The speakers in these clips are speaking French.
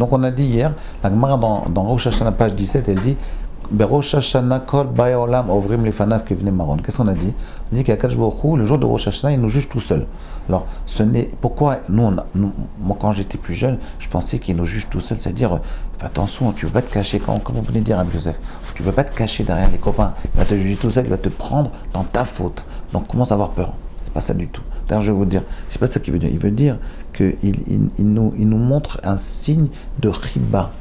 Donc on a dit hier, la Gemara dans Rosh Hashanah, page 17, elle dit Rosh Hashanah kol ba'e olam ovrim lefanav kevnei maron. Qu'est-ce qu'on a dit? On dit qu'Akadosh Baruch Hu, le jour de Rosh Hashanah, il nous juge tout seul. Alors, pourquoi moi quand j'étais plus jeune, je pensais qu'il nous juge tout seul, c'est-à-dire, attention, tu ne veux pas te cacher, comme vous venez de dire à Joseph, tu ne veux pas te cacher derrière les copains, il va te juger tout seul, il va te prendre dans ta faute. Donc commence à avoir peur. C'est pas ça du tout. D'ailleurs, je vais vous dire, c'est pas ça qu'il veut dire. Il veut dire qu'il nous montre un signe de riba,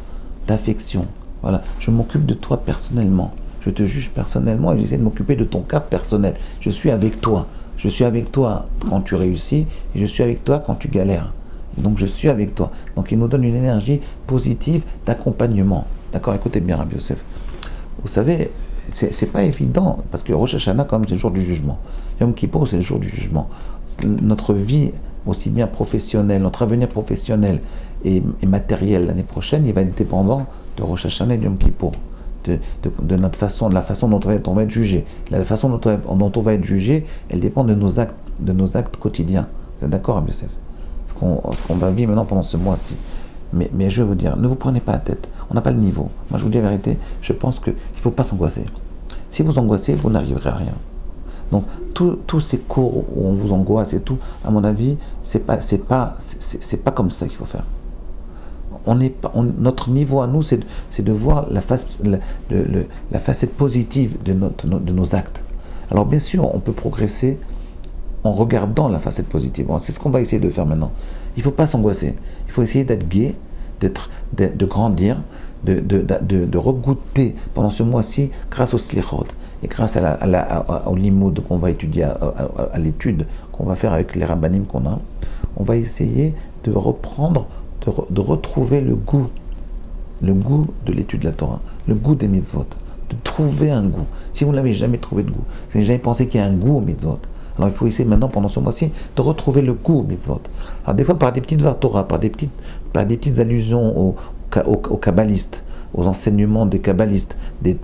d'affection. Voilà, je m'occupe de toi personnellement. Je te juge personnellement et j'essaie de m'occuper de ton cas personnel. Je suis avec toi. Je suis avec toi quand tu réussis et je suis avec toi quand tu galères. Et donc je suis avec toi. Donc il nous donne une énergie positive d'accompagnement. D'accord, écoutez bien Rabbi Yosef. Vous savez, c'est pas évident parce que Rosh Hashanah, comme c'est le jour du jugement. Yom Kippour, c'est le jour du jugement. Notre vie, aussi bien professionnelle, notre avenir professionnel et matériel l'année prochaine, il va être dépendant de Rosh Hashanah et de Yom Kippour. De notre façon, de la façon dont on va être jugé. La façon dont on va être jugé, elle dépend de nos actes quotidiens. Vous êtes d'accord, Rabbi Yosef? Ce qu'on va vivre maintenant pendant ce mois-ci. Mais je vais vous dire, ne vous prenez pas la tête. On n'a pas le niveau. Moi, je vous dis la vérité, je pense qu'il ne faut pas s'angoisser. Si vous angoissez, vous n'arriverez à rien. Donc, tous ces cours où on vous angoisse et tout, à mon avis, c'est pas comme ça qu'il faut faire. Notre niveau à nous, c'est de voir la facette positive de nos actes. Alors bien sûr, on peut progresser en regardant la facette positive. Bon, c'est ce qu'on va essayer de faire maintenant. Il ne faut pas s'angoisser. Il faut essayer d'être gai, de grandir, de regoûter pendant ce mois-ci grâce au slichot et grâce au limoud qu'on va étudier, à l'étude qu'on va faire avec les rabbanim qu'on a. On va essayer de reprendre, de retrouver le goût de l'étude de la Torah, le goût des mitzvot, de trouver un goût. Si vous n'avez jamais trouvé de goût, si vous n'avez jamais pensé qu'il y a un goût aux mitzvot, alors il faut essayer maintenant, pendant ce mois-ci, de retrouver le goût aux mitzvot. Alors des fois par des petites Torah, par des petites allusions aux kabbalistes, aux enseignements des kabbalistes, des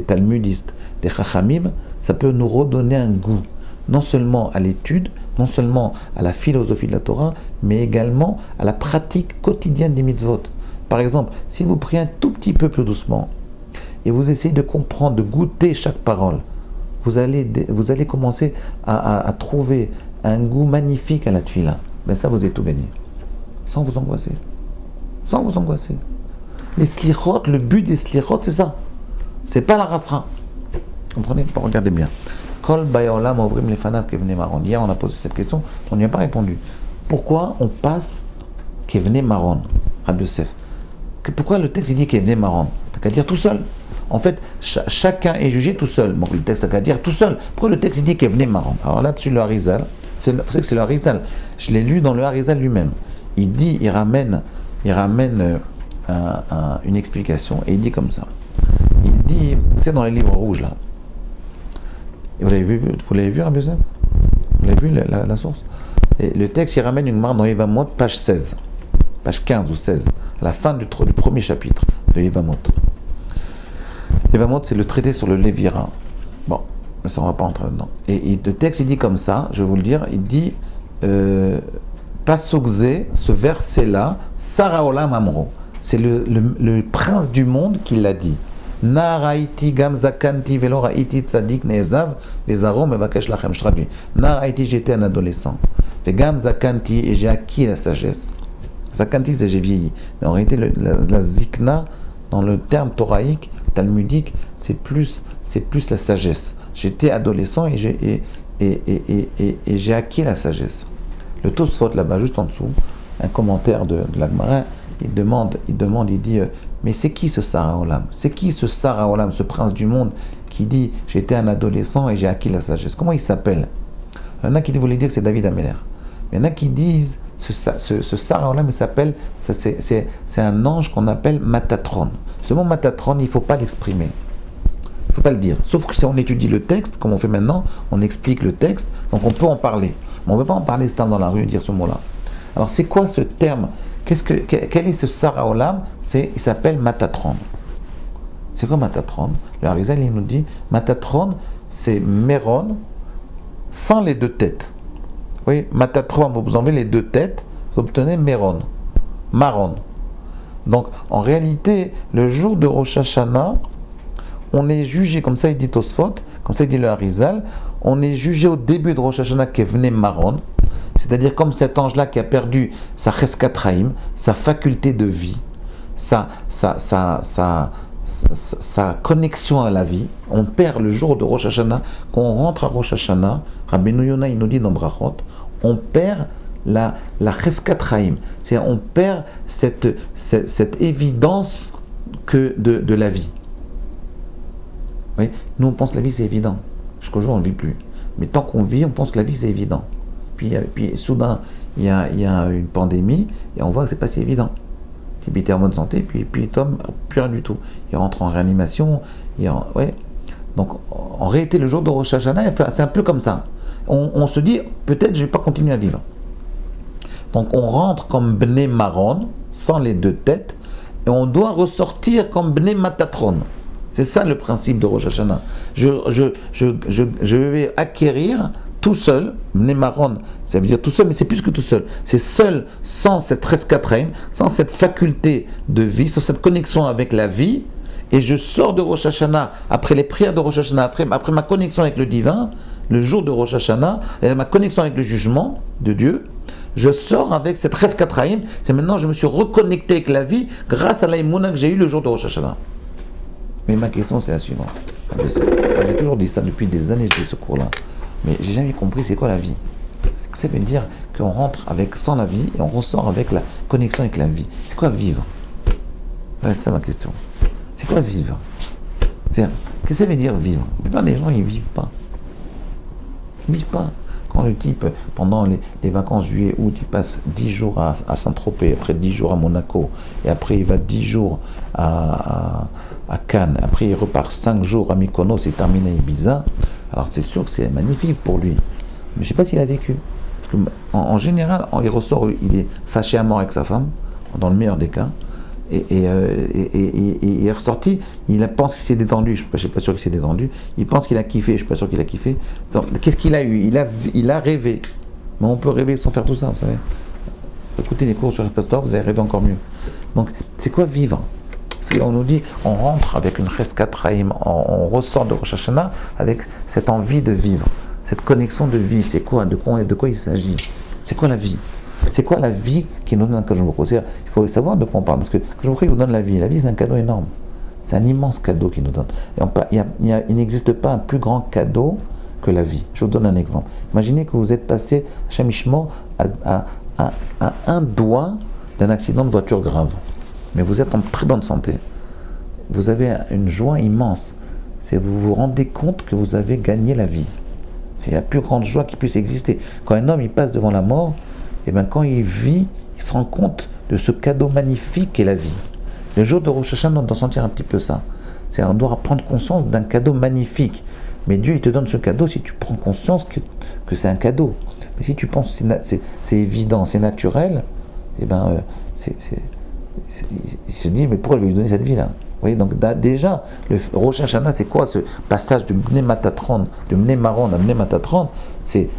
talmudistes, des chachamim, ça peut nous redonner un goût, non seulement à l'étude, non seulement à la philosophie de la Torah, mais également à la pratique quotidienne des mitzvot. Par exemple, si vous priez un tout petit peu plus doucement, et vous essayez de comprendre, de goûter chaque parole, vous allez commencer à trouver un goût magnifique à la tefila. Ben ça, vous avez tout gagné. Sans vous angoisser. Sans vous angoisser. Les slichot, le but des slichot, c'est ça. C'est pas la rasra. Comprenez? Regardez bien. Kol ba'e olam ovrim lefanav kevnei maron. Hier, on a posé cette question, on n'y a pas répondu. Pourquoi on passe kevnei maron, Rabbi Yosef? Pourquoi le texte il dit kevnei maron? T'as qu'à dire tout seul. En fait, chacun est jugé tout seul. Donc le texte a qu'à dire tout seul. Pourquoi le texte il dit kevnei maron? Alors là-dessus, le Harizal, vous savez que c'est le Harizal. Je l'ai lu dans le Harizal lui-même. Il ramène une explication et il dit comme ça. Il dit, tu sais, dans les livres rouges là. Vous l'avez vu, Rabbi Yosef? Vous l'avez vu la source? Et le texte, il ramène une marque dans Yevamot, page 16, page 15 ou 16, à la fin du premier chapitre de Yevamot. Yevamot, c'est le traité sur le Lévira. Bon, mais ça, on ne va pas entrer là-dedans. Et le texte, il dit comme ça, je vais vous le dire, il dit Pasukze, ce verset-là, Sara Olam Amro. C'est le prince du monde qui l'a dit. Naraiti gam zakanti velo raiti tzadik nezav vezaro mevakesh lachem. Je traduis. Naraiti, j'étais un adolescent. Ve gam zakanti, et j'ai acquis la sagesse. Zakanti, c'est j'ai vieilli. Mais en réalité, la zikna, dans le terme thoraïque, talmudique, c'est plus la sagesse. J'étais adolescent et j'ai acquis la sagesse. Le Tosfot là-bas, juste en dessous, un commentaire de la Gemara, il dit mais c'est qui ce Sara Olam? C'est qui ce Sara Olam, ce prince du monde qui dit j'étais un adolescent et j'ai acquis la sagesse? Comment il s'appelle? Il y en a qui voulaient dire que c'est David Améler. Il y en a qui disent ce Sara Olam, il s'appelle, c'est un ange qu'on appelle Matatron. Ce mot Matatron, il ne faut pas l'exprimer. Il ne faut pas le dire. Sauf que si on étudie le texte, comme on fait maintenant, on explique le texte, donc on peut en parler. Mais on ne peut pas en parler c'est dans la rue et dire ce mot-là. Alors c'est quoi ce terme? Quel est ce Sara Olam? Il s'appelle Matatron. C'est quoi Matatron? Le Harizal, il nous dit Matatron, c'est Méron sans les deux têtes. Oui, Matatron, vous enlevez les deux têtes, vous obtenez Méron, Maron. Donc, en réalité, le jour de Rosh Hashanah, on est jugé, comme ça il dit Tosfot, comme ça il dit le Harizal, on est jugé au début de Rosh Hashanah qu'Evne Maron, c'est-à-dire comme cet ange-là qui a perdu sa Cheskat Chaim, sa faculté de vie, sa connexion à la vie. On perd le jour de Rosh Hashanah, quand on rentre à Rosh Hashanah, Rabbeinu Yonah il nous dit dans Brachot, on perd la Cheskat Chaim, c'est-à-dire on perd cette évidence de la vie. Oui, nous on pense que la vie c'est évident. Jusqu'au jour on ne vit plus. Mais tant qu'on vit, on pense que la vie c'est évident. Puis soudain, il y a une pandémie et on voit que c'est pas si évident. Il était en bonne santé, puis il tombe, plus rien du tout. Il rentre en réanimation. Ouais. Donc en réalité, le jour de Rosh Hashanah, c'est un peu comme ça. On se dit, peut-être je ne vais pas continuer à vivre. Donc on rentre comme Bnei Maron, sans les deux têtes, et on doit ressortir comme Bnei Matatron. C'est ça le principe de Rosh Hashanah. Je vais acquérir tout seul, Bnei Maron, ça veut dire tout seul, mais c'est plus que tout seul. C'est seul, sans cette Cheskat-Chaim, sans cette faculté de vie, sans cette connexion avec la vie, et je sors de Rosh Hashanah, après les prières de Rosh Hashanah, après ma connexion avec le divin, le jour de Rosh Hashanah, et ma connexion avec le jugement de Dieu, je sors avec cette Cheskat-Chaim, c'est maintenant je me suis reconnecté avec la vie grâce à l'aïmouna que j'ai eu le jour de Rosh Hashanah. Mais ma question c'est la suivante. J'ai toujours dit ça depuis des années, je dis ce cours-là. Mais j'ai jamais compris c'est quoi la vie. Ça veut dire qu'on rentre sans la vie et on ressort avec la connexion avec la vie. C'est quoi vivre? C'est ça ma question. C'est quoi vivre? Qu'est-ce que ça veut dire vivre? La plupart des gens ils vivent pas. Ils vivent pas. Quand le type, pendant les vacances juillet-août, il passe 10 jours à Saint-Tropez, après 10 jours à Monaco, et après il va 10 jours à Cannes, après il repart 5 jours à Mykonos, c'est terminé à Ibiza, alors c'est sûr que c'est magnifique pour lui. Mais je ne sais pas s'il a vécu. Parce que, en général, il ressort, il est fâché à mort avec sa femme, dans le meilleur des cas, et il est ressorti, il pense qu'il s'est détendu, je ne suis pas sûr qu'il s'est détendu, il pense qu'il a kiffé, je ne suis pas sûr qu'il a kiffé. Donc, qu'est-ce qu'il a eu? Il a rêvé. Mais on peut rêver sans faire tout ça, vous savez. Écoutez les cours sur le pasteur, vous allez rêver encore mieux. Donc, c'est quoi vivre? Parce qu'on nous dit, on rentre avec une Cheskat Chaim, on ressort de Rosh Hashanah avec cette envie de vivre, cette connexion de vie. C'est quoi? De quoi il s'agit? C'est quoi la vie? C'est quoi la vie qui nous donne Akadosh Baruch Hu? Il faut savoir de quoi on parle, parce que Akadosh Baruch Hu vous donne la vie. La vie, c'est un cadeau énorme. C'est un immense cadeau qu'il nous donne. Et il n'existe pas un plus grand cadeau que la vie. Je vous donne un exemple. Imaginez que vous êtes passé, Shemishmo, à un doigt d'un accident de voiture grave. Mais vous êtes en très bonne santé. Vous avez une joie immense. Vous vous rendez compte que vous avez gagné la vie. C'est la plus grande joie qui puisse exister. Quand un homme il passe devant la mort, et bien quand il vit, il se rend compte de ce cadeau magnifique qu'est la vie. Le jour de Rosh Hashanah, on doit sentir un petit peu ça. On doit prendre conscience d'un cadeau magnifique. Mais Dieu, il te donne ce cadeau si tu prends conscience que c'est un cadeau. Mais si tu penses que c'est évident, c'est naturel, et ben il se dit, mais pourquoi je vais lui donner cette vie-là? Vous voyez, donc déjà, le Rosh Hashanah, c'est quoi ce passage de Bnei Matatron, de Bnei Maron à Bnei Matatron? C'est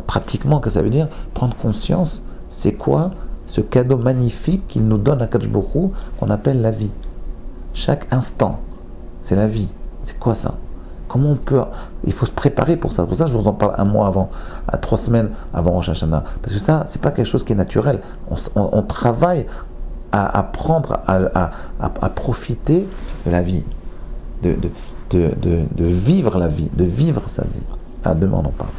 pratiquement que ça veut dire prendre conscience, c'est quoi ce cadeau magnifique qu'il nous donne à Akadosh Baruch Hu, qu'on appelle la vie. Chaque instant, c'est la vie. C'est quoi ça? Comment on peut... Il faut se préparer pour ça. Pour ça, je vous en parle un mois avant, 3 semaines avant Rosh Hashanah. Parce que ça, c'est pas quelque chose qui est naturel. On travaille à apprendre à profiter de la vie, de vivre la vie, de vivre sa vie. À demain, on en parle.